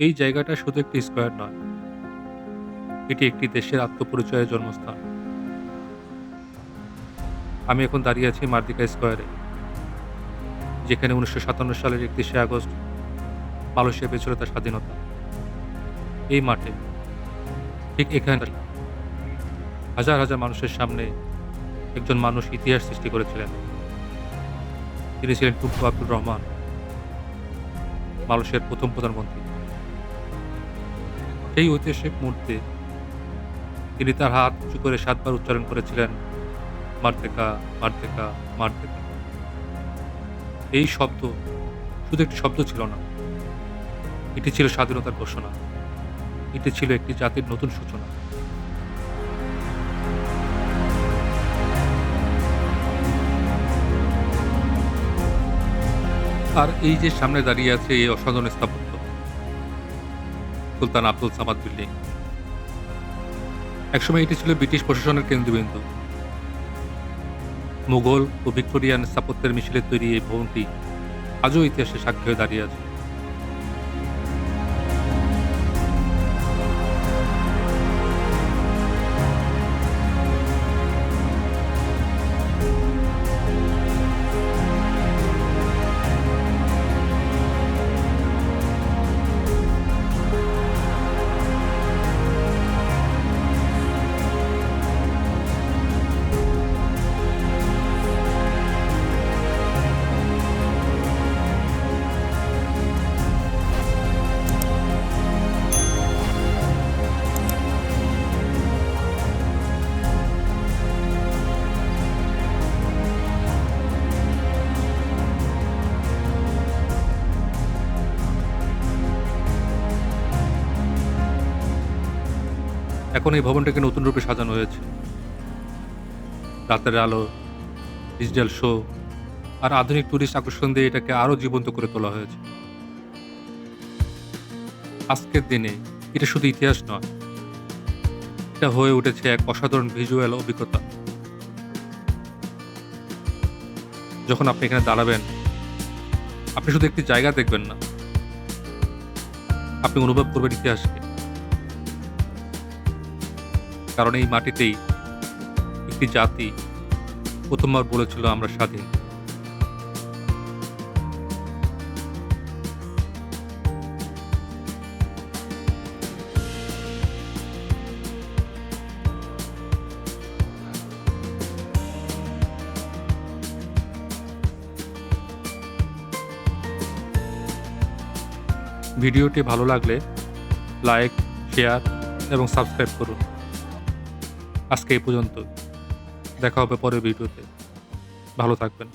এই জায়গাটা শুধু একটি স্কয়ার নয়, এটি একটি দেশের আত্মপরিচয়ের জন্মস্থান। আমি এখন দাঁড়িয়ে আছি মার্দিকা স্কয়ারে, যেখানে ১৯৫৭ সালের ৩১শে আগস্ট মালয়েশিয়া পেয়েছিল তার স্বাধীনতা। এই মাঠে, ঠিক এখানে হাজার, হাজার মানুষের সামনে একজন মানুষ ইতিহাস সৃষ্টি করেছিলেন। তিনি ছিলেন টুকু আব্দুর রহমান, মালয়েশিয়ার ১ম প্রধানমন্ত্রী। সেই ঐতিহাসিক মুহূর্তে তিনি তার হাত উঁচু করে ৭ বার উচ্চারণ করেছিলেন, মারতেকা, মারতেকা, মারতেকা। এই শব্দ শুধু একটি শব্দ ছিল না, এটি ছিল স্বাধীনতার ঘোষণা। এটি ছিল একটি জাতির নতুন সূচনা। আর এই যে সামনে দাঁড়িয়ে আছে এই অসাধারণ স্থাপত্য, সুলতান আব্দুল সামাদ বিল্ডিং। একসময় এটি ছিল ব্রিটিশ প্রশাসনের কেন্দ্রবিন্দু। মুঘল ও ভিক্টোরিয়ান স্থাপত্যের মিশেলে তৈরি এই ভবনটি আজও ইতিহাসের সাক্ষী হয়ে দাঁড়িয়ে আছে। এখন এই ভবনটাকে নতুন রূপে সাজানো হয়েছে। রাতের আলো, ডিজিটাল শো আর আধুনিক টুরিস্ট আকর্ষণ দিয়ে এটাকে আরো জীবন্ত করে তোলা হয়েছে। আজকের দিনে এটা শুধু ইতিহাস নয়, এটা হয়ে উঠেছে এক অসাধারণ ভিজুয়াল অভিজ্ঞতা। যখন আপনি এখানে দাঁড়াবেন, আপনি শুধু একটি জায়গা দেখবেন না, আপনি অনুভব করবেন ইতিহাসকে। কারণ এই মাটিতেই একটি জাতি প্রথমবার বলেছিল আমরা স্বাধীন। ভিডিওটি ভালো লাগলে লাইক, শেয়ার এবং সাবস্ক্রাইব করুন। আজকে এই পর্যন্ত। দেখা হবে পরের ভিডিওতে। ভালো থাকবেন।